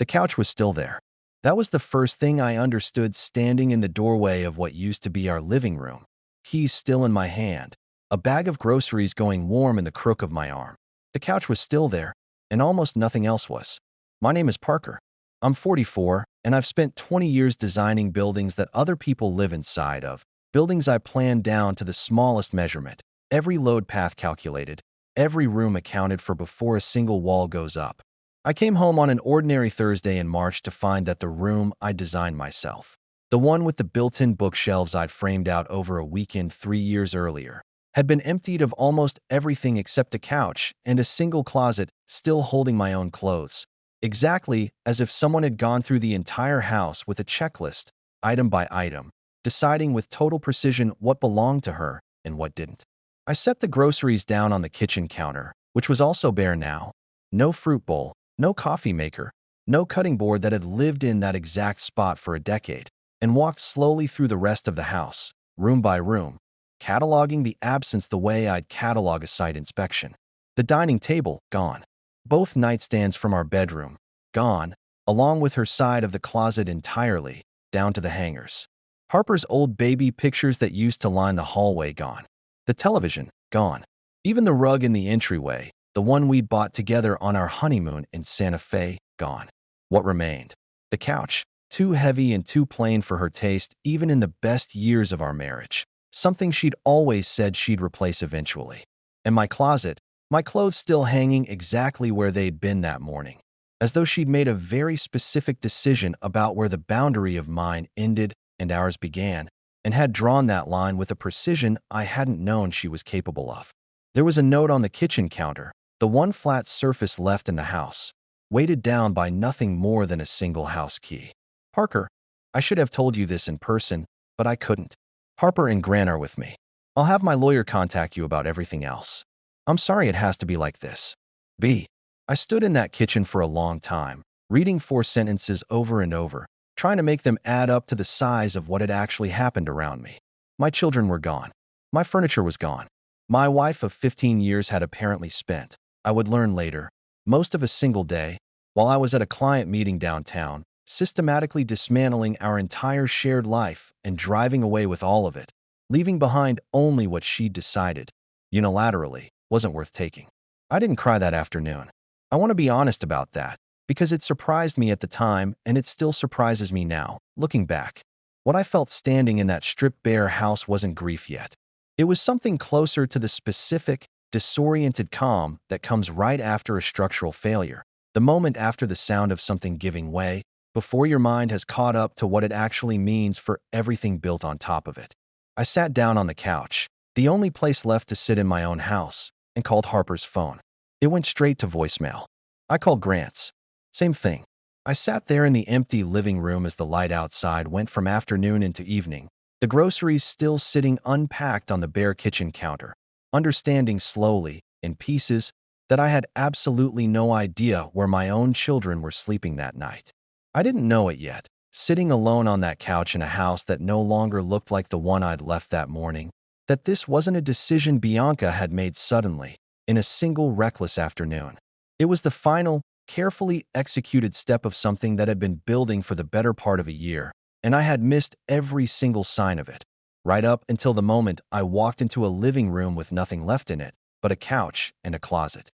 The couch was still there. That was the first thing I understood standing in the doorway of what used to be our living room. Keys still in my hand, a bag of groceries going warm in the crook of my arm. The couch was still there, and almost nothing else was. My name is Parker. I'm 44, and I've spent 20 years designing buildings that other people live inside of. Buildings I planned down to the smallest measurement, every load path calculated, every room accounted for before a single wall goes up. I came home on an ordinary Thursday in March to find that the room I designed myself, the one with the built-in bookshelves I'd framed out over a weekend 3 years earlier, had been emptied of almost everything except a couch and a single closet still holding my own clothes, exactly as if someone had gone through the entire house with a checklist, item by item, deciding with total precision what belonged to her and what didn't. I set the groceries down on the kitchen counter, which was also bare now. No fruit bowl, no coffee maker, no cutting board that had lived in that exact spot for a decade, and walked slowly through the rest of the house, room by room, cataloging the absence the way I'd catalog a site inspection. The dining table, gone. Both nightstands from our bedroom, gone, along with her side of the closet entirely, down to the hangers. Harper's old baby pictures that used to line the hallway, gone. The television, gone. Even the rug in the entryway, the one we'd bought together on our honeymoon in Santa Fe, gone. What remained? The couch, too heavy and too plain for her taste even in the best years of our marriage. Something she'd always said she'd replace eventually. And my closet, my clothes still hanging exactly where they'd been that morning, as though she'd made a very specific decision about where the boundary of mine ended and ours began, and had drawn that line with a precision I hadn't known she was capable of. There was a note on the kitchen counter, the one flat surface left in the house, weighted down by nothing more than a single house key. Parker, I should have told you this in person, but I couldn't. Harper and Gran are with me. I'll have my lawyer contact you about everything else. I'm sorry it has to be like this. B. I stood in that kitchen for a long time, reading 4 sentences over and over, trying to make them add up to the size of what had actually happened around me. My children were gone. My furniture was gone. My wife of 15 years had apparently spent, I would learn later, most of a single day, while I was at a client meeting downtown, systematically dismantling our entire shared life and driving away with all of it, leaving behind only what she'd decided, unilaterally, wasn't worth taking. I didn't cry that afternoon. I want to be honest about that, because it surprised me at the time and it still surprises me now, looking back. What I felt standing in that stripped-bare house wasn't grief yet. It was something closer to the specific, disoriented calm that comes right after a structural failure, the moment after the sound of something giving way, before your mind has caught up to what it actually means for everything built on top of it. I sat down on the couch, the only place left to sit in my own house, and called Harper's phone. It went straight to voicemail. I called Grant's. Same thing. I sat there in the empty living room as the light outside went from afternoon into evening, the groceries still sitting unpacked on the bare kitchen counter, understanding slowly, in pieces, that I had absolutely no idea where my own children were sleeping that night. I didn't know it yet, sitting alone on that couch in a house that no longer looked like the one I'd left that morning, that this wasn't a decision Bianca had made suddenly, in a single reckless afternoon. It was the final, carefully executed step of something that had been building for the better part of a year, and I had missed every single sign of it, right up until the moment I walked into a living room with nothing left in it but a couch and a closet.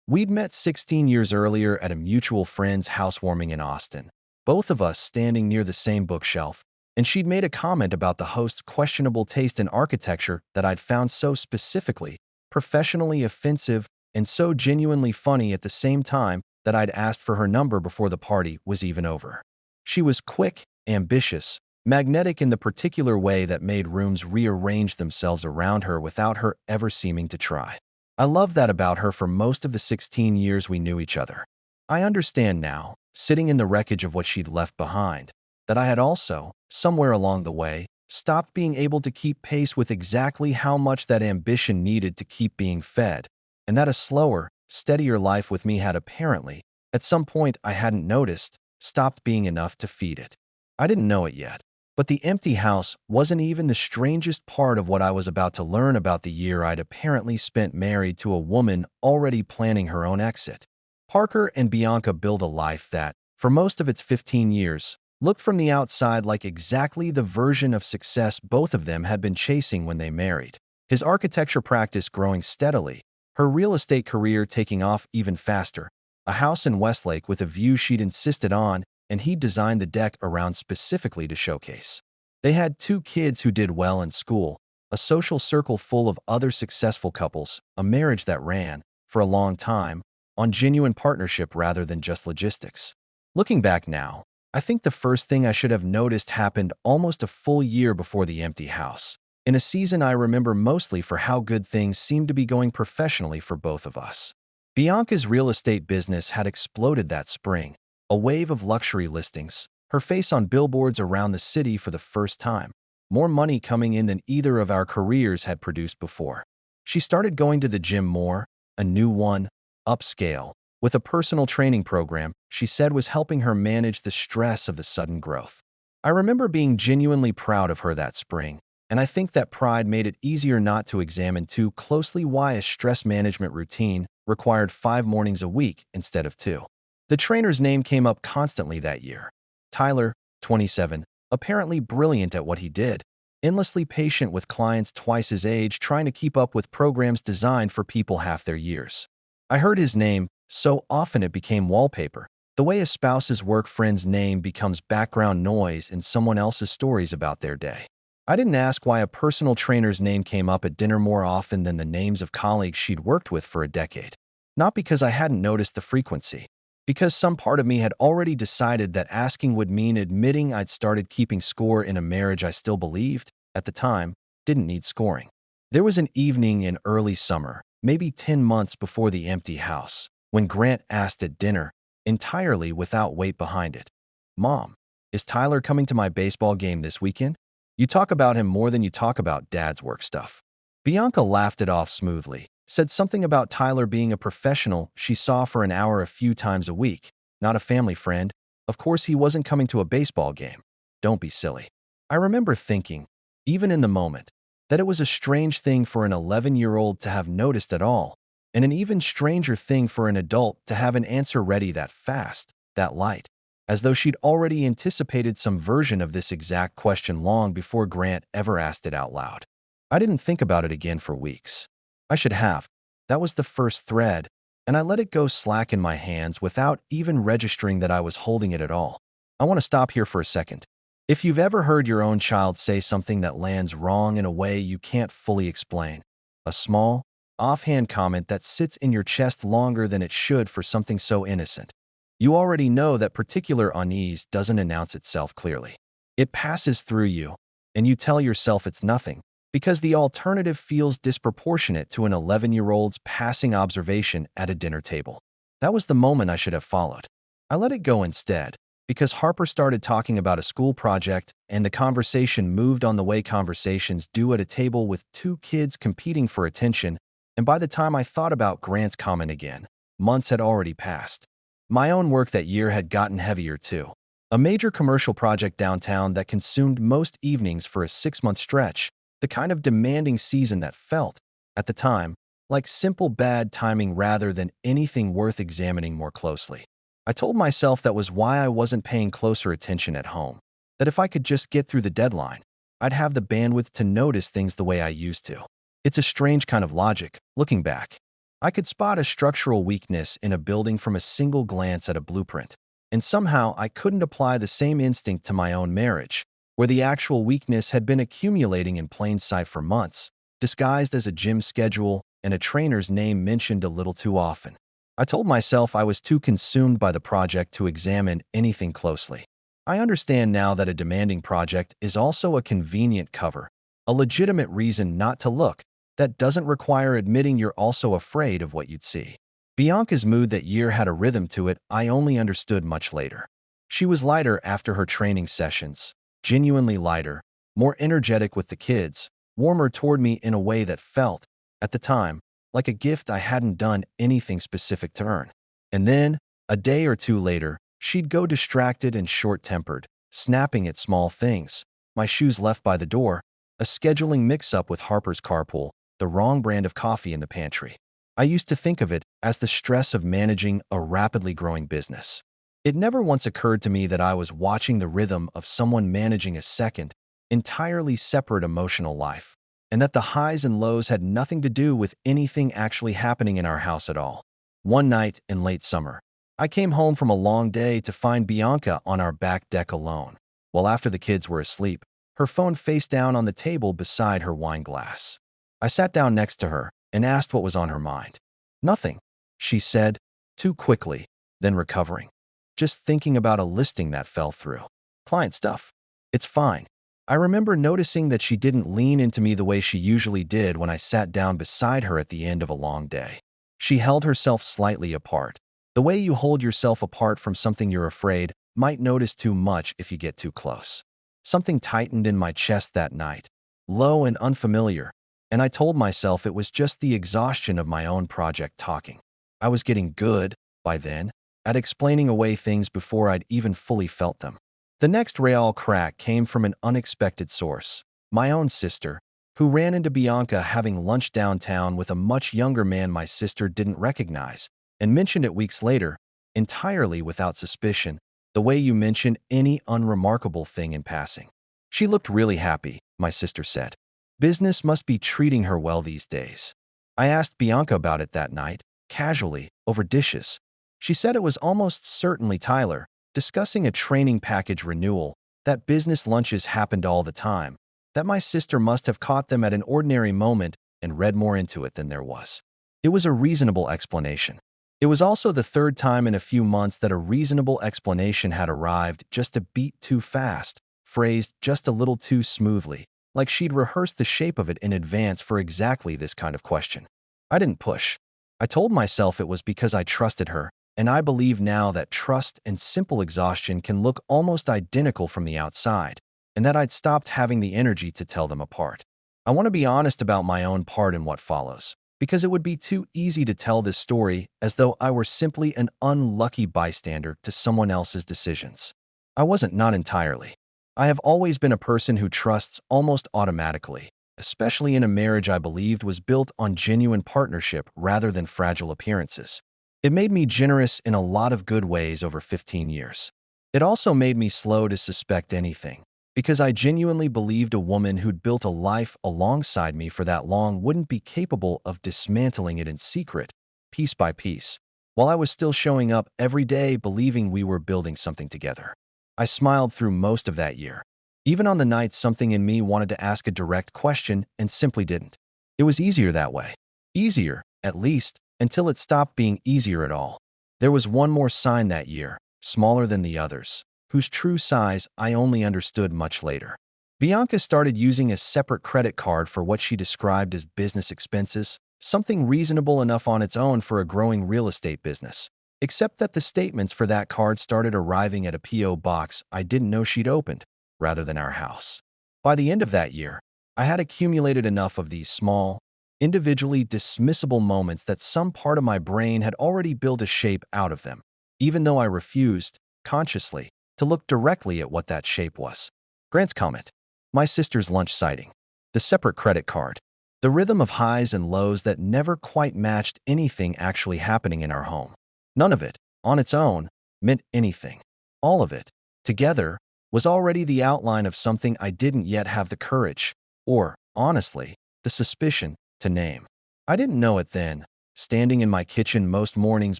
We'd met 16 years earlier at a mutual friend's housewarming in Austin, both of us standing near the same bookshelf, and she'd made a comment about the host's questionable taste in architecture that I'd found so specifically, professionally offensive, and so genuinely funny at the same time that I'd asked for her number before the party was even over. She was quick, ambitious, magnetic in the particular way that made rooms rearrange themselves around her without her ever seeming to try. I loved that about her for most of the 16 years we knew each other. I understand now, sitting in the wreckage of what she'd left behind, that I had also, somewhere along the way, stopped being able to keep pace with exactly how much that ambition needed to keep being fed, and that a slower, steadier life with me had apparently, at some point I hadn't noticed, stopped being enough to feed it. I didn't know it yet, but the empty house wasn't even the strangest part of what I was about to learn about the year I'd apparently spent married to a woman already planning her own exit. Parker and Bianca built a life that, for most of its 15 years, looked from the outside like exactly the version of success both of them had been chasing when they married. His architecture practice growing steadily, her real estate career taking off even faster, a house in Westlake with a view she'd insisted on, and he'd designed the deck around specifically to showcase. They had 2 kids who did well in school, a social circle full of other successful couples, a marriage that ran, for a long time, on genuine partnership rather than just logistics. Looking back now, I think the first thing I should have noticed happened almost a full year before the empty house, in a season I remember mostly for how good things seemed to be going professionally for both of us. Bianca's real estate business had exploded that spring, a wave of luxury listings, her face on billboards around the city for the first time, more money coming in than either of our careers had produced before. She started going to the gym more, a new one, upscale, with a personal training program she said was helping her manage the stress of the sudden growth. I remember being genuinely proud of her that spring, and I think that pride made it easier not to examine too closely why a stress management routine required 5 mornings a week instead of 2. The trainer's name came up constantly that year. Tyler, 27, apparently brilliant at what he did, endlessly patient with clients twice his age trying to keep up with programs designed for people half their years. I heard his name so often it became wallpaper, the way a spouse's work friend's name becomes background noise in someone else's stories about their day. I didn't ask why a personal trainer's name came up at dinner more often than the names of colleagues she'd worked with for a decade. Not because I hadn't noticed the frequency, because some part of me had already decided that asking would mean admitting I'd started keeping score in a marriage I still believed, at the time, didn't need scoring. There was an evening in early summer, maybe 10 months before the empty house, when Grant asked at dinner, entirely without weight behind it, "Mom, is Tyler coming to my baseball game this weekend? You talk about him more than you talk about Dad's work stuff." Bianca laughed it off smoothly, said something about Tyler being a professional she saw for an hour a few times a week, not a family friend. Of course he wasn't coming to a baseball game. Don't be silly. I remember thinking, even in the moment, that it was a strange thing for an 11-year-old to have noticed at all, and an even stranger thing for an adult to have an answer ready that fast, that light, as though she'd already anticipated some version of this exact question long before Grant ever asked it out loud. I didn't think about it again for weeks. I should have. That was the first thread, and I let it go slack in my hands without even registering that I was holding it at all. I want to stop here for a second. If you've ever heard your own child say something that lands wrong in a way you can't fully explain, a small, offhand comment that sits in your chest longer than it should for something so innocent, you already know that particular unease doesn't announce itself clearly. It passes through you, and you tell yourself it's nothing, because the alternative feels disproportionate to an 11-year-old's passing observation at a dinner table. That was the moment I should have followed. I let it go instead, because Harper started talking about a school project, and the conversation moved on the way conversations do at a table with 2 kids competing for attention, and by the time I thought about Grant's comment again, months had already passed. My own work that year had gotten heavier too. A major commercial project downtown that consumed most evenings for a 6-month stretch, the kind of demanding season that felt, at the time, like simple bad timing rather than anything worth examining more closely. I told myself that was why I wasn't paying closer attention at home, that if I could just get through the deadline, I'd have the bandwidth to notice things the way I used to. It's a strange kind of logic, looking back. I could spot a structural weakness in a building from a single glance at a blueprint, and somehow I couldn't apply the same instinct to my own marriage, where the actual weakness had been accumulating in plain sight for months, disguised as a gym schedule and a trainer's name mentioned a little too often. I told myself I was too consumed by the project to examine anything closely. I understand now that a demanding project is also a convenient cover, a legitimate reason not to look, that doesn't require admitting you're also afraid of what you'd see. Bianca's mood that year had a rhythm to it I only understood much later. She was lighter after her training sessions, genuinely lighter, more energetic with the kids, warmer toward me in a way that felt, at the time, like a gift I hadn't done anything specific to earn. And then, a day or two later, she'd go distracted and short-tempered, snapping at small things, my shoes left by the door, a scheduling mix-up with Harper's carpool, the wrong brand of coffee in the pantry. I used to think of it as the stress of managing a rapidly growing business. It never once occurred to me that I was watching the rhythm of someone managing a second, entirely separate emotional life, and that the highs and lows had nothing to do with anything actually happening in our house at all. One night in late summer, I came home from a long day to find Bianca on our back deck alone. While after the kids were asleep, her phone face down on the table beside her wine glass. I sat down next to her and asked what was on her mind. Nothing, she said, too quickly, then recovering. Just thinking about a listing that fell through. Client stuff. It's fine. I remember noticing that she didn't lean into me the way she usually did when I sat down beside her at the end of a long day. She held herself slightly apart. The way you hold yourself apart from something you're afraid might notice too much if you get too close. Something tightened in my chest that night, low and unfamiliar, and I told myself it was just the exhaustion of my own project talking. I was getting good, by then, at explaining away things before I'd even fully felt them. The next real crack came from an unexpected source, my own sister, who ran into Bianca having lunch downtown with a much younger man my sister didn't recognize, and mentioned it weeks later, entirely without suspicion, the way you mention any unremarkable thing in passing. She looked really happy, my sister said. Business must be treating her well these days. I asked Bianca about it that night, casually, over dishes. She said it was almost certainly Tyler, discussing a training package renewal, that business lunches happened all the time, that my sister must have caught them at an ordinary moment and read more into it than there was. It was a reasonable explanation. It was also the third time in a few months that a reasonable explanation had arrived, just a beat too fast, phrased just a little too smoothly, like she'd rehearsed the shape of it in advance for exactly this kind of question. I didn't push. I told myself it was because I trusted her, and I believe now that trust and simple exhaustion can look almost identical from the outside, and that I'd stopped having the energy to tell them apart. I want to be honest about my own part in what follows, because it would be too easy to tell this story as though I were simply an unlucky bystander to someone else's decisions. I wasn't, not entirely. I have always been a person who trusts almost automatically, especially in a marriage I believed was built on genuine partnership rather than fragile appearances. It made me generous in a lot of good ways over 15 years. It also made me slow to suspect anything, because I genuinely believed a woman who'd built a life alongside me for that long wouldn't be capable of dismantling it in secret, piece by piece, while I was still showing up every day believing we were building something together. I smiled through most of that year, even on the nights something in me wanted to ask a direct question and simply didn't. It was easier that way. Easier, at least, until it stopped being easier at all. There was one more sign that year, smaller than the others, whose true size I only understood much later. Bianca started using a separate credit card for what she described as business expenses, something reasonable enough on its own for a growing real estate business, except that the statements for that card started arriving at a P.O. box I didn't know she'd opened, rather than our house. By the end of that year, I had accumulated enough of these small, individually dismissible moments that some part of my brain had already built a shape out of them, even though I refused, consciously, to look directly at what that shape was. Grant's comment. My sister's lunch sighting. The separate credit card. The rhythm of highs and lows that never quite matched anything actually happening in our home. None of it, on its own, meant anything. All of it, together, was already the outline of something I didn't yet have the courage, or, honestly, the suspicion, to name. I didn't know it then, standing in my kitchen most mornings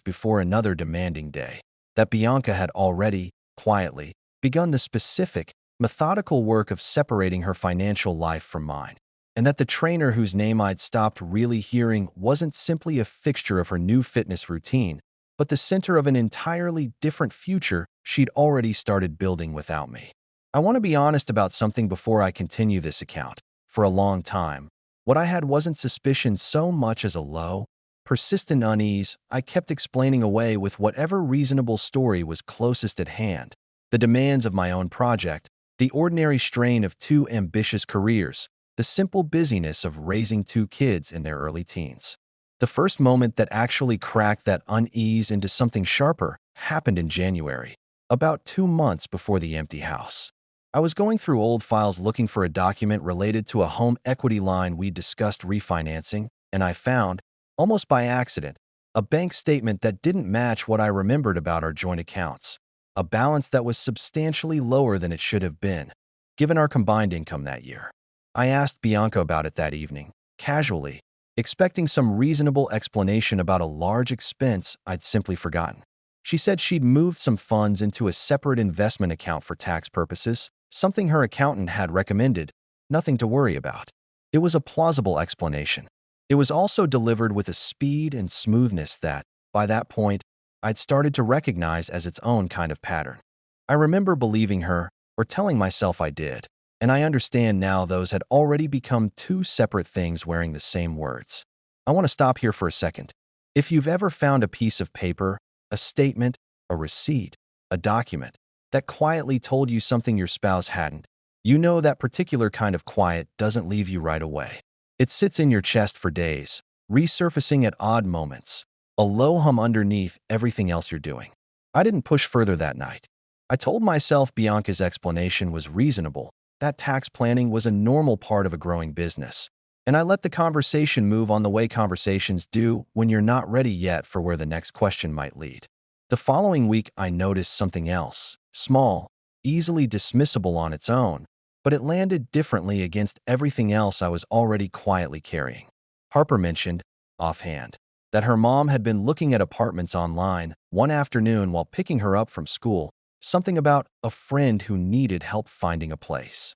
before another demanding day, that Bianca had already, quietly, begun the specific, methodical work of separating her financial life from mine, and that the trainer whose name I'd stopped really hearing wasn't simply a fixture of her new fitness routine, but the center of an entirely different future she'd already started building without me. I want to be honest about something before I continue this account. For a long time, what I had wasn't suspicion so much as a low, persistent unease I kept explaining away with whatever reasonable story was closest at hand. The demands of my own project, the ordinary strain of two ambitious careers, the simple busyness of raising two kids in their early teens. The first moment that actually cracked that unease into something sharper happened in January, about 2 months before the empty house. I was going through old files looking for a document related to a home equity line we discussed refinancing, and I found, almost by accident, a bank statement that didn't match what I remembered about our joint accounts. a balance that was substantially lower than it should have been, given our combined income that year. I asked Bianca about it that evening, casually, expecting some reasonable explanation about a large expense I'd simply forgotten. She said she'd moved some funds into a separate investment account for tax purposes, something her accountant had recommended, nothing to worry about. It was a plausible explanation. It was also delivered with a speed and smoothness that, by that point, I'd started to recognize as its own kind of pattern. I remember believing her, or telling myself I did, and I understand now those had already become two separate things wearing the same words. I want to stop here for a second. If you've ever found a piece of paper, a statement, a receipt, a document that quietly told you something your spouse hadn't, you know that particular kind of quiet doesn't leave you right away. It sits in your chest for days, resurfacing at odd moments, a low hum underneath everything else you're doing. I didn't push further that night. I told myself Bianca's explanation was reasonable, that tax planning was a normal part of a growing business, and I let the conversation move on the way conversations do when you're not ready yet for where the next question might lead. The following week, I noticed something else, small, easily dismissible on its own, but it landed differently against everything else I was already quietly carrying. Harper mentioned, offhand, that her mom had been looking at apartments online one afternoon while picking her up from school, something about a friend who needed help finding a place.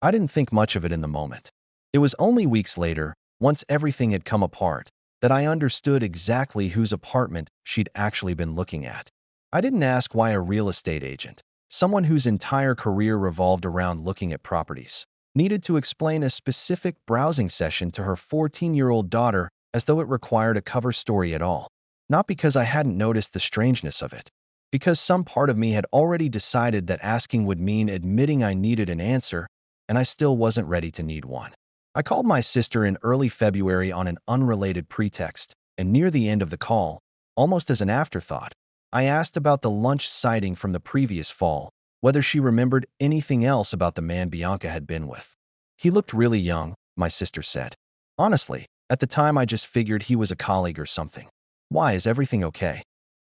I didn't think much of it in the moment. It was only weeks later, once everything had come apart, that I understood exactly whose apartment she'd actually been looking at. I didn't ask why a real estate agent, someone whose entire career revolved around looking at properties, needed to explain a specific browsing session to her 14-year-old daughter as though it required a cover story at all. Not because I hadn't noticed the strangeness of it, because some part of me had already decided that asking would mean admitting I needed an answer, and I still wasn't ready to need one. I called my sister in early February on an unrelated pretext, and near the end of the call, almost as an afterthought, I asked about the lunch sighting from the previous fall, whether she remembered anything else about the man Bianca had been with. He looked really young, my sister said. Honestly, at the time I just figured he was a colleague or something. Why, is everything okay?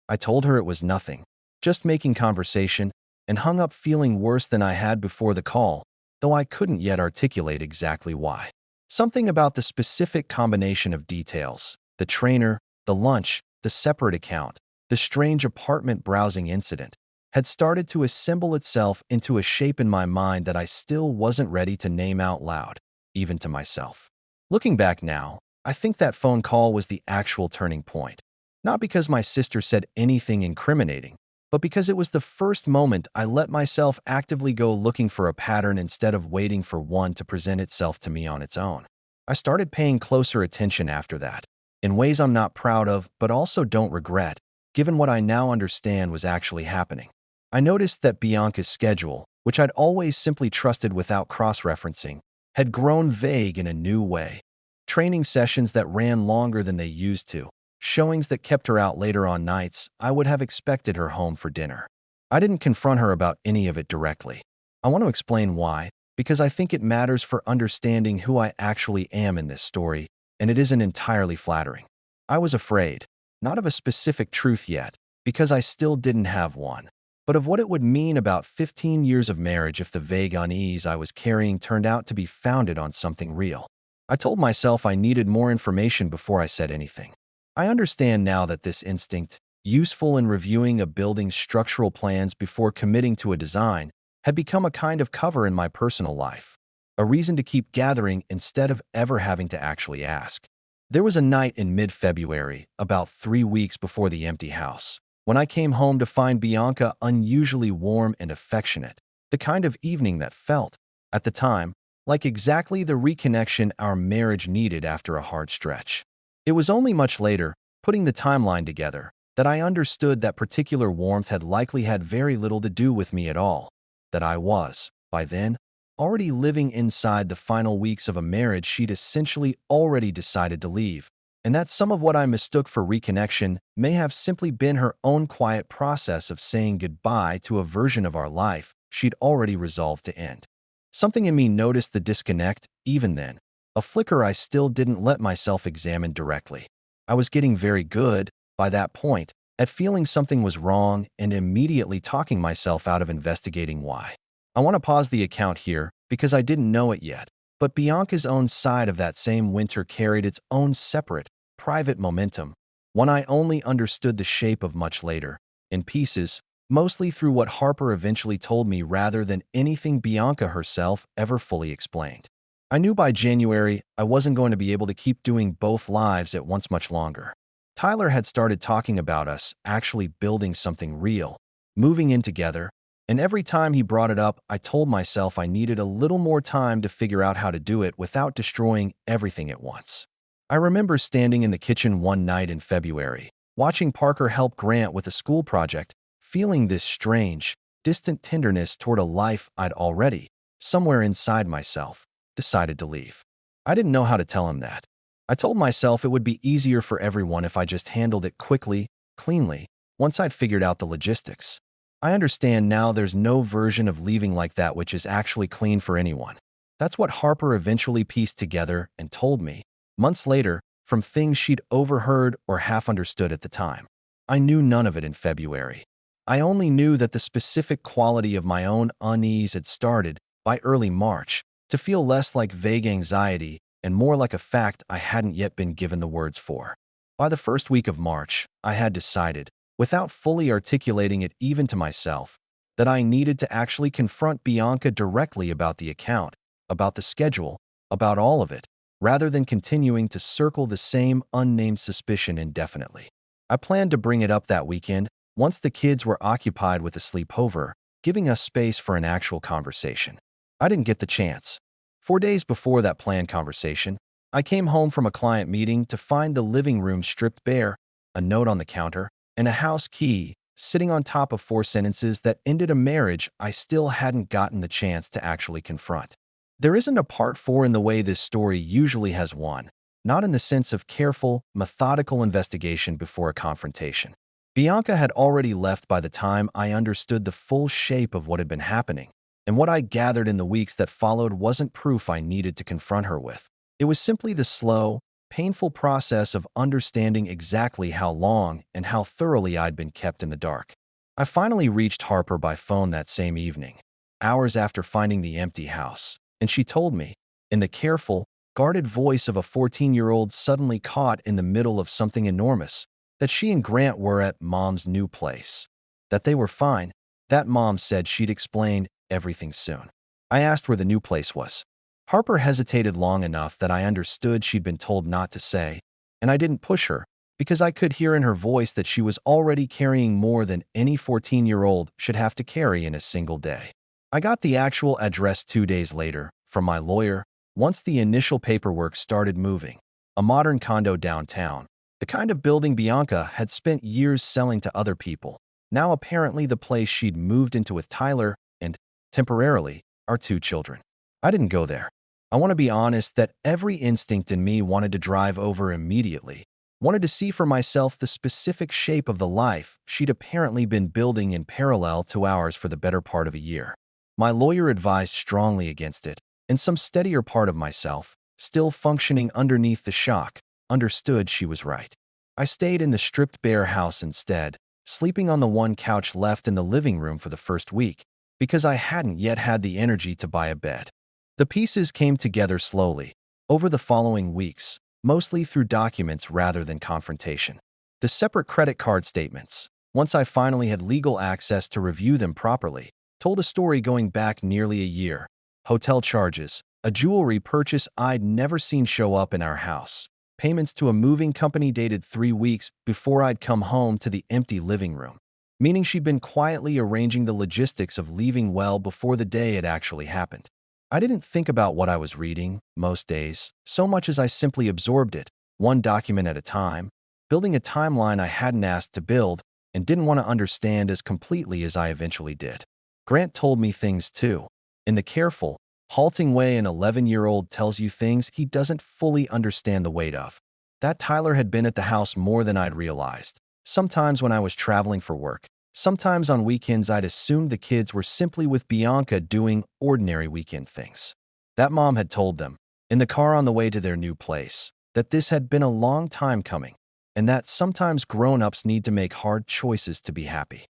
I told her it was nothing, just making conversation, and hung up feeling worse than I had before the call, though I couldn't yet articulate exactly why. Something about the specific combination of details, the trainer, the lunch, the separate account, the strange apartment browsing incident, had started to assemble itself into a shape in my mind that I still wasn't ready to name out loud, even to myself. Looking back now, I think that phone call was the actual turning point. Not because my sister said anything incriminating, but because it was the first moment I let myself actively go looking for a pattern instead of waiting for one to present itself to me on its own. I started paying closer attention after that, in ways I'm not proud of but also don't regret, given what I now understand was actually happening. I noticed that Bianca's schedule, which I'd always simply trusted without cross-referencing, had grown vague in a new way. Training sessions that ran longer than they used to, showings that kept her out later on nights I would have expected her home for dinner. I didn't confront her about any of it directly. I want to explain why, because I think it matters for understanding who I actually am in this story, and it isn't entirely flattering. I was afraid, not of a specific truth yet, because I still didn't have one, but of what it would mean about 15 years of marriage if the vague unease I was carrying turned out to be founded on something real. I told myself I needed more information before I said anything. I understand now that this instinct, useful in reviewing a building's structural plans before committing to a design, had become a kind of cover in my personal life, a reason to keep gathering instead of ever having to actually ask. There was a night in mid-February, about 3 weeks before the empty house, when I came home to find Bianca unusually warm and affectionate, the kind of evening that felt, at the time, like exactly the reconnection our marriage needed after a hard stretch. It was only much later, putting the timeline together, that I understood that particular warmth had likely had very little to do with me at all, that I was, by then, already living inside the final weeks of a marriage she'd essentially already decided to leave, and that some of what I mistook for reconnection may have simply been her own quiet process of saying goodbye to a version of our life she'd already resolved to end. Something in me noticed the disconnect, even then, a flicker I still didn't let myself examine directly. I was getting very good, by that point, at feeling something was wrong and immediately talking myself out of investigating why. I want to pause the account here because I didn't know it yet, but Bianca's own side of that same winter carried its own separate, private momentum, one I only understood the shape of much later, in pieces, mostly through what Harper eventually told me rather than anything Bianca herself ever fully explained. I knew by January I wasn't going to be able to keep doing both lives at once much longer. Tyler had started talking about us actually building something real, moving in together, and every time he brought it up, I told myself I needed a little more time to figure out how to do it without destroying everything at once. I remember standing in the kitchen one night in February, watching Parker help Grant with a school project, feeling this strange, distant tenderness toward a life I'd already, somewhere inside myself, decided to leave. I didn't know how to tell him that. I told myself it would be easier for everyone if I just handled it quickly, cleanly, once I'd figured out the logistics. I understand now there's no version of leaving like that which is actually clean for anyone. That's what Harper eventually pieced together and told me, months later, from things she'd overheard or half understood at the time. I knew none of it in February. I only knew that the specific quality of my own unease had started, by early March, to feel less like vague anxiety and more like a fact I hadn't yet been given the words for. By the first week of March, I had decided, without fully articulating it even to myself, that I needed to actually confront Bianca directly about the account, about the schedule, about all of it, rather than continuing to circle the same unnamed suspicion indefinitely. I planned to bring it up that weekend, once the kids were occupied with a sleepover, giving us space for an actual conversation. I didn't get the chance. 4 days before that planned conversation, I came home from a client meeting to find the living room stripped bare, a note on the counter, and a house key sitting on top of 4 sentences that ended a marriage I still hadn't gotten the chance to actually confront. There isn't a part 4 in the way this story usually has one, not in the sense of careful, methodical investigation before a confrontation. Bianca had already left by the time I understood the full shape of what had been happening, and what I gathered in the weeks that followed wasn't proof I needed to confront her with. It was simply the slow, painful process of understanding exactly how long and how thoroughly I'd been kept in the dark. I finally reached Harper by phone that same evening, hours after finding the empty house, and she told me, in the careful, guarded voice of a 14-year-old suddenly caught in the middle of something enormous, that she and Grant were at Mom's new place. That they were fine. That Mom said she'd explain everything soon. I asked where the new place was. Harper hesitated long enough that I understood she'd been told not to say, and I didn't push her, because I could hear in her voice that she was already carrying more than any 14-year-old should have to carry in a single day. I got the actual address 2 days later, from my lawyer, once the initial paperwork started moving. A modern condo downtown, the kind of building Bianca had spent years selling to other people, now apparently the place she'd moved into with Tyler and, temporarily, our 2 children. I didn't go there. I want to be honest that every instinct in me wanted to drive over immediately, wanted to see for myself the specific shape of the life she'd apparently been building in parallel to ours for the better part of a year. My lawyer advised strongly against it, and some steadier part of myself, still functioning underneath the shock, understood she was right. I stayed in the stripped bare house instead, sleeping on the one couch left in the living room for the first week, because I hadn't yet had the energy to buy a bed. The pieces came together slowly, over the following weeks, mostly through documents rather than confrontation. The separate credit card statements, once I finally had legal access to review them properly, told a story going back nearly a year. Hotel charges, a jewelry purchase I'd never seen show up in our house, payments to a moving company dated 3 weeks before I'd come home to the empty living room, meaning she'd been quietly arranging the logistics of leaving well before the day it actually happened. I didn't think about what I was reading, most days, so much as I simply absorbed it, one document at a time, building a timeline I hadn't asked to build and didn't want to understand as completely as I eventually did. Grant told me things too, in the careful, halting way an 11-year-old tells you things he doesn't fully understand the weight of. That Tyler had been at the house more than I'd realized, sometimes when I was traveling for work. Sometimes on weekends I'd assumed the kids were simply with Bianca doing ordinary weekend things. That Mom had told them, in the car on the way to their new place, that this had been a long time coming, and that sometimes grown-ups need to make hard choices to be happy.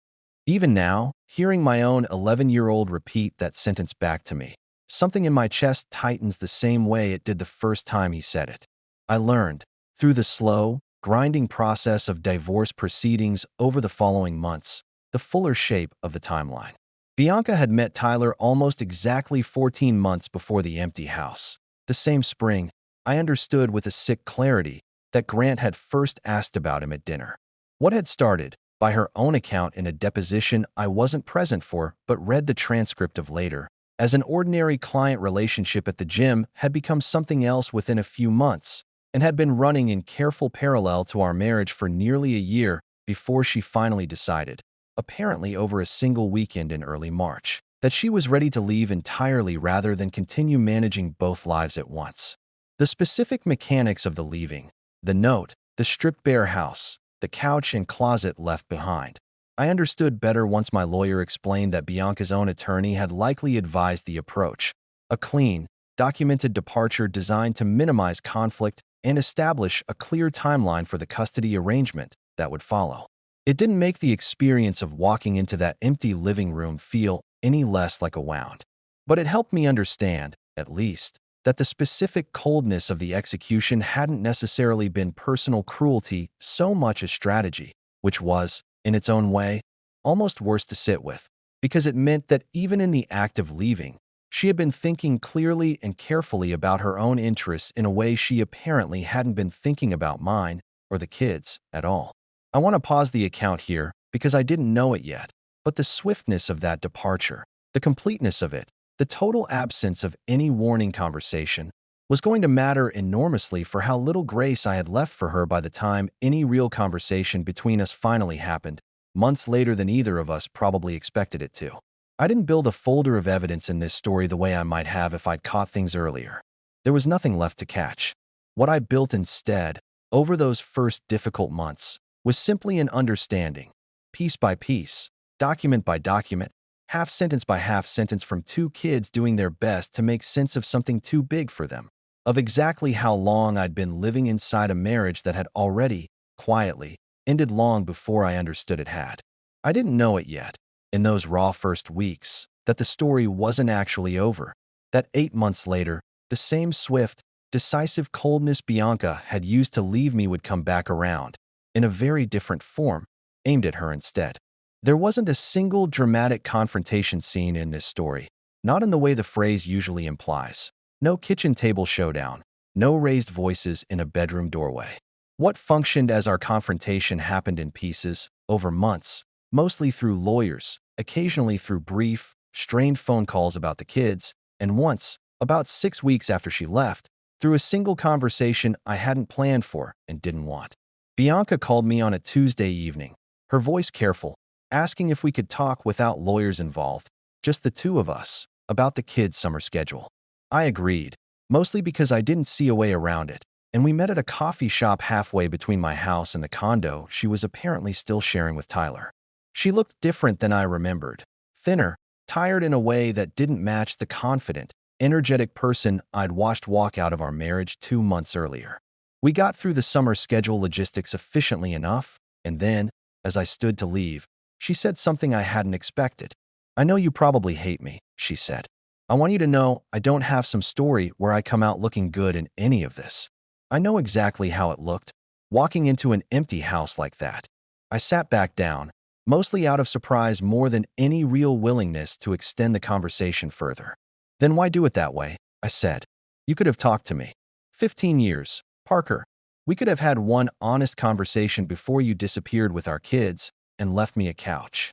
Even now, hearing my own 11-year-old repeat that sentence back to me, something in my chest tightens the same way it did the first time he said it. I learned, through the slow, grinding process of divorce proceedings over the following months, the fuller shape of the timeline. Bianca had met Tyler almost exactly 14 months before the empty house. The same spring, I understood with a sick clarity that Grant had first asked about him at dinner. What had started, by her own account in a deposition I wasn't present for but read the transcript of later, as an ordinary client relationship at the gym had become something else within a few months and had been running in careful parallel to our marriage for nearly a year before she finally decided, apparently over a single weekend in early March, that she was ready to leave entirely rather than continue managing both lives at once. The specific mechanics of the leaving, the note, the stripped-bare house, the couch and closet left behind, I understood better once my lawyer explained that Bianca's own attorney had likely advised the approach, a clean, documented departure designed to minimize conflict and establish a clear timeline for the custody arrangement that would follow. It didn't make the experience of walking into that empty living room feel any less like a wound, but it helped me understand, at least, that the specific coldness of the execution hadn't necessarily been personal cruelty so much as strategy, which was, in its own way, almost worse to sit with, because it meant that even in the act of leaving, she had been thinking clearly and carefully about her own interests in a way she apparently hadn't been thinking about mine or the kids at all. I want to pause the account here because I didn't know it yet, but the swiftness of that departure, the completeness of it, the total absence of any warning conversation, was going to matter enormously for how little grace I had left for her by the time any real conversation between us finally happened, months later than either of us probably expected it to. I didn't build a folder of evidence in this story the way I might have if I'd caught things earlier. There was nothing left to catch. What I built instead, over those first difficult months, was simply an understanding, piece by piece, document by document, half sentence by half sentence from two kids doing their best to make sense of something too big for them, of exactly how long I'd been living inside a marriage that had already, quietly, ended long before I understood it had. I didn't know it yet, in those raw first weeks, that the story wasn't actually over, that 8 months later, the same swift, decisive coldness Bianca had used to leave me would come back around, in a very different form, aimed at her instead. There wasn't a single dramatic confrontation scene in this story, not in the way the phrase usually implies. No kitchen table showdown, no raised voices in a bedroom doorway. What functioned as our confrontation happened in pieces, over months, mostly through lawyers, occasionally through brief, strained phone calls about the kids, and once, about 6 weeks after she left, through a single conversation I hadn't planned for and didn't want. Bianca called me on a Tuesday evening, her voice careful, asking if we could talk without lawyers involved, just the two of us, about the kids' summer schedule. I agreed, mostly because I didn't see a way around it, and we met at a coffee shop halfway between my house and the condo she was apparently still sharing with Tyler. She looked different than I remembered, thinner, tired in a way that didn't match the confident, energetic person I'd watched walk out of our marriage 2 months earlier. We got through the summer schedule logistics efficiently enough, and then, as I stood to leave, she said something I hadn't expected. "I know you probably hate me," she said. "I want you to know I don't have some story where I come out looking good in any of this. I know exactly how it looked, walking into an empty house like that." I sat back down, mostly out of surprise more than any real willingness to extend the conversation further. "Then why do it that way?" I said. "You could have talked to me. 15 years, Parker. We could have had one honest conversation before you disappeared with our kids and left me a couch."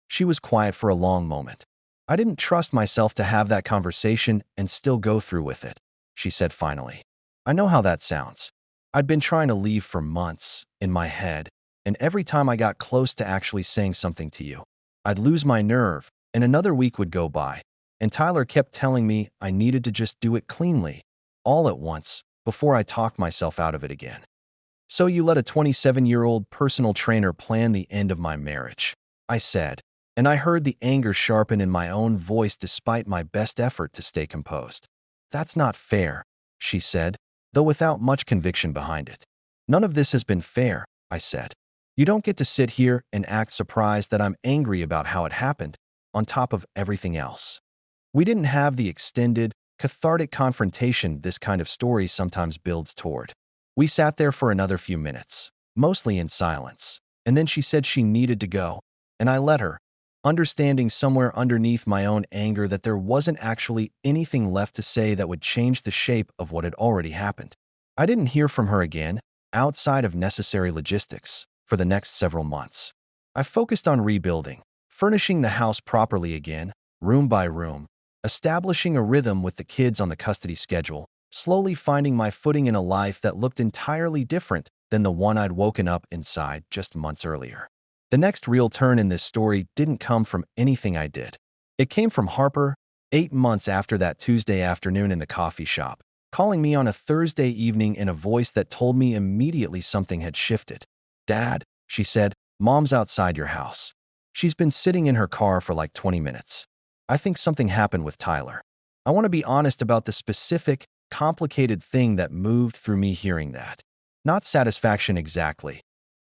She was quiet for a long moment. "I didn't trust myself to have that conversation and still go through with it," she said finally. "I know how that sounds. I'd been trying to leave for months, in my head, and every time I got close to actually saying something to you, I'd lose my nerve, and another week would go by, and Tyler kept telling me I needed to just do it cleanly, all at once, before I talked myself out of it again. So you let a 27-year-old personal trainer plan the end of my marriage," I said, and I heard the anger sharpen in my own voice despite my best effort to stay composed. "That's not fair," she said, though without much conviction behind it. "None of this has been fair," I said. You don't get to sit here and act surprised that I'm angry about how it happened, on top of everything else. We didn't have the extended, cathartic confrontation this kind of story sometimes builds toward. We sat there for another few minutes, mostly in silence, and then she said she needed to go, and I let her, understanding somewhere underneath my own anger that there wasn't actually anything left to say that would change the shape of what had already happened. I didn't hear from her again, outside of necessary logistics, for the next several months. I focused on rebuilding, furnishing the house properly again, room by room, establishing a rhythm with the kids on the custody schedule, slowly finding my footing in a life that looked entirely different than the one I'd woken up inside just months earlier. The next real turn in this story didn't come from anything I did. It came from Harper, 8 months after that Tuesday afternoon in the coffee shop, calling me on a Thursday evening in a voice that told me immediately something had shifted. "Dad," she said, "Mom's outside your house. She's been sitting in her car for like 20 minutes. I think something happened with Tyler." I want to be honest about the specific, complicated thing that moved through me hearing that. Not satisfaction exactly.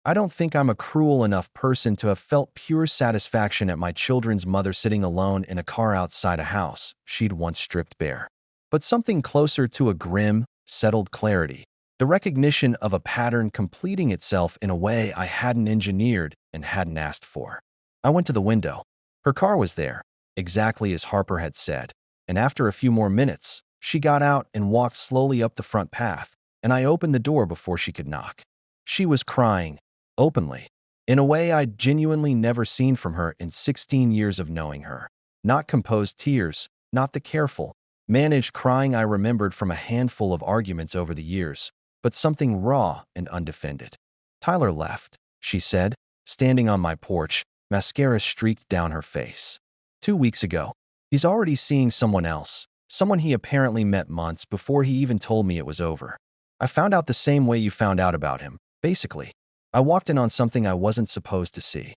I don't think I'm a cruel enough person to have felt pure satisfaction at my children's mother sitting alone in a car outside a house she'd once stripped bare. But something closer to a grim, settled clarity. The recognition of a pattern completing itself in a way I hadn't engineered and hadn't asked for. I went to the window. Her car was there, exactly as Harper had said, and after a few more minutes, she got out and walked slowly up the front path, and I opened the door before she could knock. She was crying, openly, in a way I'd genuinely never seen from her in 16 years of knowing her. Not composed tears, not the careful, managed crying I remembered from a handful of arguments over the years, but something raw and undefended. "Tyler left," she said, standing on my porch, mascara streaked down her face. "2 weeks ago. He's already seeing someone else, someone he apparently met months before he even told me it was over. I found out the same way you found out about him, basically. I walked in on something I wasn't supposed to see."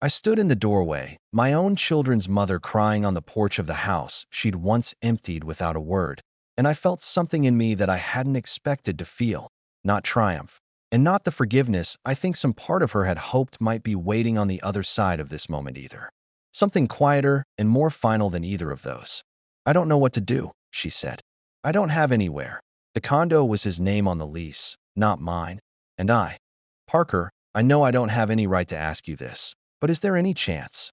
I stood in the doorway, my own children's mother crying on the porch of the house she'd once emptied without a word, and I felt something in me that I hadn't expected to feel. Not triumph, and not the forgiveness I think some part of her had hoped might be waiting on the other side of this moment either. Something quieter and more final than either of those. "I don't know what to do," she said. "I don't have anywhere." The condo was his name on the lease, not mine. And "Parker, I know I don't have any right to ask you this, but is there any chance?"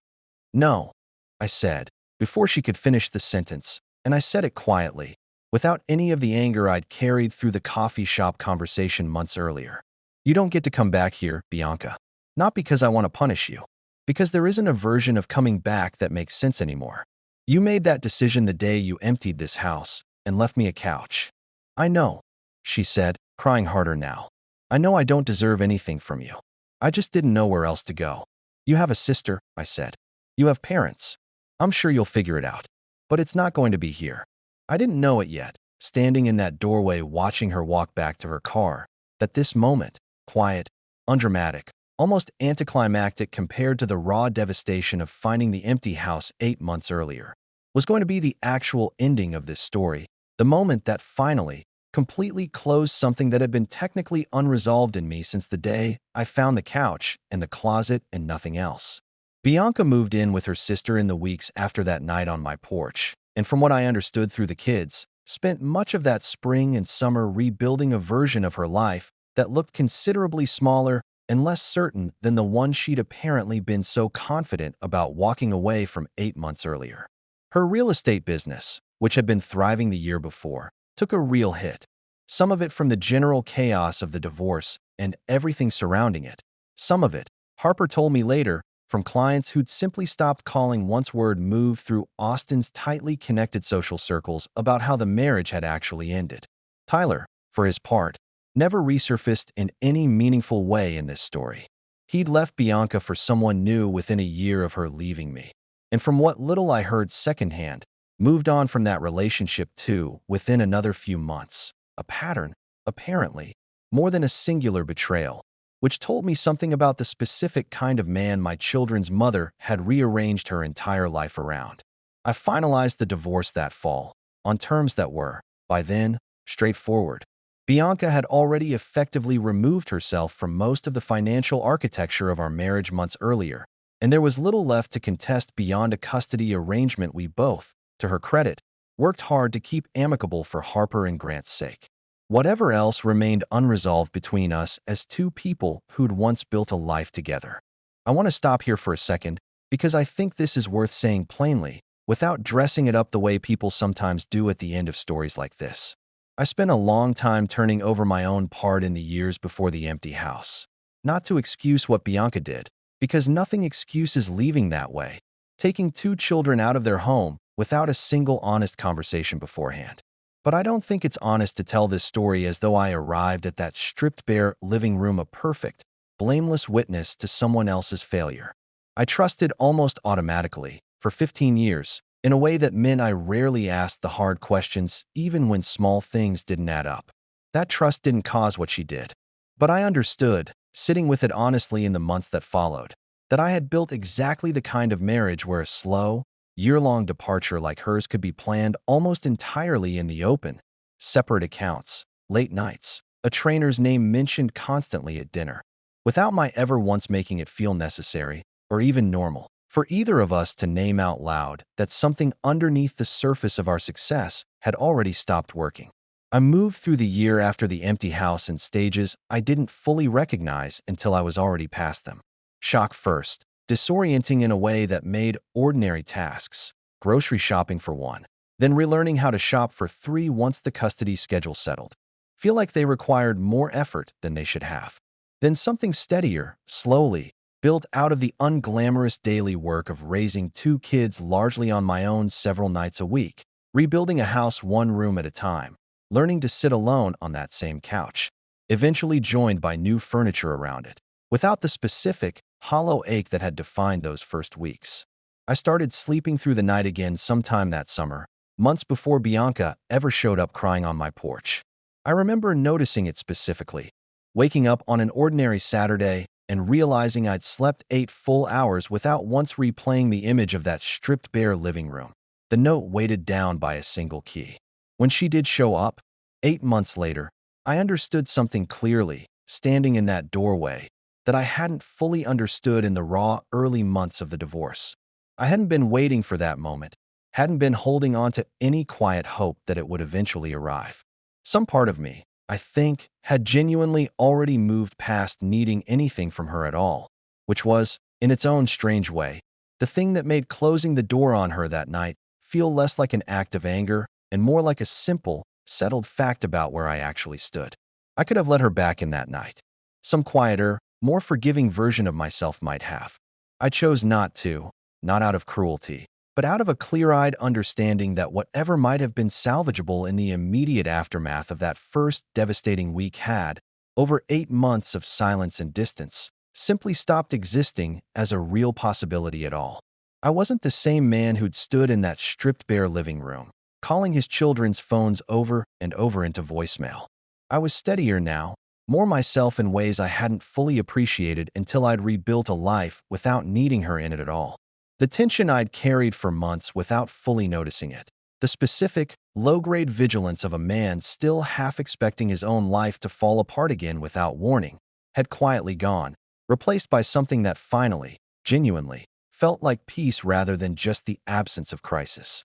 "No," I said, before she could finish the sentence, and I said it quietly, without any of the anger I'd carried through the coffee shop conversation months earlier. "You don't get to come back here, Bianca. Not because I want to punish you, because there isn't a version of coming back that makes sense anymore. You made that decision the day you emptied this house and left me a couch." "I know," she said, crying harder now. "I know I don't deserve anything from you. I just didn't know where else to go. You have a sister," I said. "You have parents. I'm sure you'll figure it out. But it's not going to be here." I didn't know it yet, standing in that doorway watching her walk back to her car, that this moment, quiet, undramatic, almost anticlimactic compared to the raw devastation of finding the empty house 8 months earlier, was going to be the actual ending of this story, the moment that finally, completely closed something that had been technically unresolved in me since the day I found the couch and the closet and nothing else. Bianca moved in with her sister in the weeks after that night on my porch, and from what I understood through the kids, spent much of that spring and summer rebuilding a version of her life that looked considerably smaller and less certain than the one she'd apparently been so confident about walking away from 8 months earlier. Her real estate business, which had been thriving the year before, took a real hit. Some of it from the general chaos of the divorce and everything surrounding it. Some of it, Harper told me later, from clients who'd simply stopped calling once word moved through Austin's tightly connected social circles about how the marriage had actually ended. Tyler, for his part, never resurfaced in any meaningful way in this story. He'd left Bianca for someone new within a year of her leaving me, and from what little I heard secondhand, moved on from that relationship too within another few months. A pattern, apparently, more than a singular betrayal, which told me something about the specific kind of man my children's mother had rearranged her entire life around. I finalized the divorce that fall, on terms that were, by then, straightforward. Bianca had already effectively removed herself from most of the financial architecture of our marriage months earlier, and there was little left to contest beyond a custody arrangement we both, to her credit, worked hard to keep amicable for Harper and Grant's sake. Whatever else remained unresolved between us as two people who'd once built a life together. I want to stop here for a second because I think this is worth saying plainly, without dressing it up the way people sometimes do at the end of stories like this. I spent a long time turning over my own part in the years before the empty house. Not to excuse what Bianca did, because nothing excuses leaving that way, taking two children out of their home without a single honest conversation beforehand. But I don't think it's honest to tell this story as though I arrived at that stripped-bare living room a perfect, blameless witness to someone else's failure. I trusted almost automatically, for 15 years, in a way that meant I rarely asked the hard questions even when small things didn't add up. That trust didn't cause what she did. But I understood, sitting with it honestly in the months that followed, that I had built exactly the kind of marriage where a slow, year-long departure like hers could be planned almost entirely in the open. Separate accounts, late nights, a trainer's name mentioned constantly at dinner, without my ever once making it feel necessary, or even normal, for either of us to name out loud that something underneath the surface of our success had already stopped working. I moved through the year after the empty house in stages I didn't fully recognize until I was already past them. Shock first, disorienting in a way that made ordinary tasks, grocery shopping for one, then relearning how to shop for three once the custody schedule settled, feel like they required more effort than they should have. Then something steadier, slowly, built out of the unglamorous daily work of raising two kids largely on my own several nights a week, rebuilding a house one room at a time, learning to sit alone on that same couch, eventually joined by new furniture around it, without the specific, hollow ache that had defined those first weeks. I started sleeping through the night again sometime that summer, months before Bianca ever showed up crying on my porch. I remember noticing it specifically, waking up on an ordinary Saturday and realizing I'd slept 8 full hours without once replaying the image of that stripped-bare living room, the note weighted down by a single key. When she did show up, 8 months later, I understood something clearly, standing in that doorway, that I hadn't fully understood in the raw, early months of the divorce. I hadn't been waiting for that moment, hadn't been holding on to any quiet hope that it would eventually arrive. Some part of me, I think, had genuinely already moved past needing anything from her at all, which was, in its own strange way, the thing that made closing the door on her that night feel less like an act of anger and more like a simple, settled fact about where I actually stood. I could have let her back in that night. Some quieter, more forgiving version of myself might have. I chose not to, not out of cruelty, but out of a clear-eyed understanding that whatever might have been salvageable in the immediate aftermath of that first devastating week had, over 8 months of silence and distance, simply stopped existing as a real possibility at all. I wasn't the same man who'd stood in that stripped-bare living room, calling his children's phones over and over into voicemail. I was steadier now, more myself in ways I hadn't fully appreciated until I'd rebuilt a life without needing her in it at all. The tension I'd carried for months without fully noticing it, the specific, low-grade vigilance of a man still half expecting his own life to fall apart again without warning, had quietly gone, replaced by something that finally, genuinely, felt like peace rather than just the absence of crisis.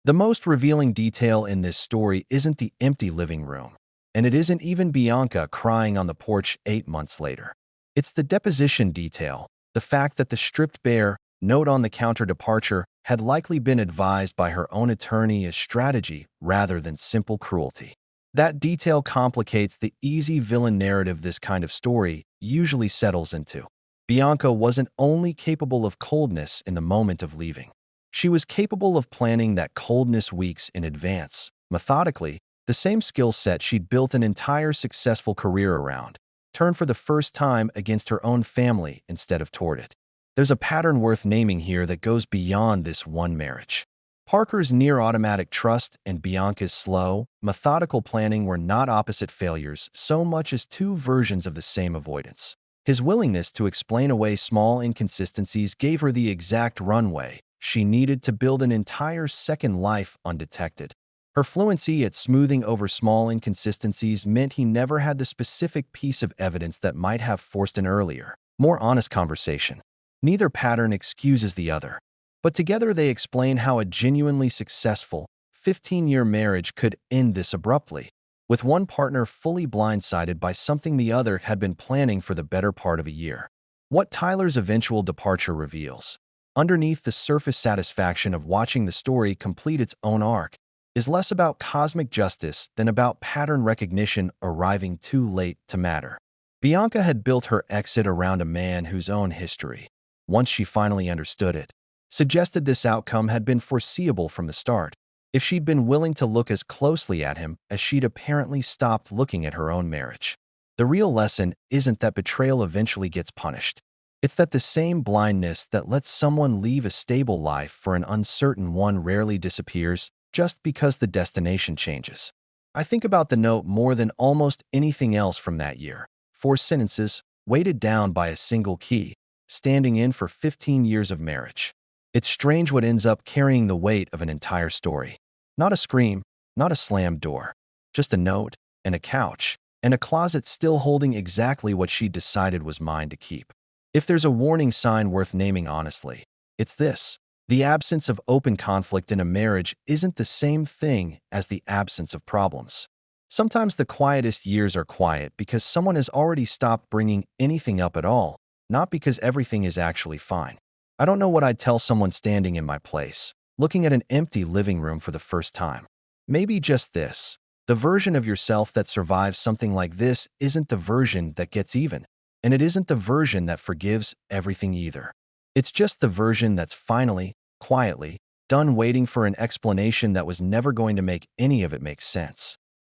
The most revealing detail in this story isn't the empty living room, and it isn't even Bianca crying on the porch 8 months later. It's the deposition detail, the fact that the stripped-bare, note-on-the-counter departure had likely been advised by her own attorney as strategy rather than simple cruelty. That detail complicates the easy villain narrative this kind of story usually settles into. Bianca wasn't only capable of coldness in the moment of leaving. She was capable of planning that coldness weeks in advance, methodically, the same skill set she'd built an entire successful career around, turned for the first time against her own family instead of toward it. There's a pattern worth naming here that goes beyond this one marriage. Parker's near-automatic trust and Bianca's slow, methodical planning were not opposite failures so much as two versions of the same avoidance. His willingness to explain away small inconsistencies gave her the exact runway she needed to build an entire second life undetected. Her fluency at smoothing over small inconsistencies meant he never had the specific piece of evidence that might have forced an earlier, more honest conversation. Neither pattern excuses the other, but together they explain how a genuinely successful, 15-year marriage could end this abruptly, with one partner fully blindsided by something the other had been planning for the better part of a year. What Tyler's eventual departure reveals, underneath the surface satisfaction of watching the story complete its own arc, is less about cosmic justice than about pattern recognition arriving too late to matter. Bianca had built her exit around a man whose own history, once she finally understood it, suggested this outcome had been foreseeable from the start, if she'd been willing to look as closely at him as she'd apparently stopped looking at her own marriage. The real lesson isn't that betrayal eventually gets punished. It's that the same blindness that lets someone leave a stable life for an uncertain one rarely disappears just because the destination changes. I think about the note more than almost anything else from that year. 4 sentences, weighted down by a single key, standing in for 15 years of marriage. It's strange what ends up carrying the weight of an entire story. Not a scream, not a slammed door, just a note, and a couch, and a closet still holding exactly what she decided was mine to keep. If there's a warning sign worth naming honestly, it's this. The absence of open conflict in a marriage isn't the same thing as the absence of problems. Sometimes the quietest years are quiet because someone has already stopped bringing anything up at all, not because everything is actually fine. I don't know what I'd tell someone standing in my place, looking at an empty living room for the first time. Maybe just this. The version of yourself that survives something like this isn't the version that gets even, and it isn't the version that forgives everything either. It's just the version that's finally, quietly, done waiting for an explanation that was never going to make any of it make sense.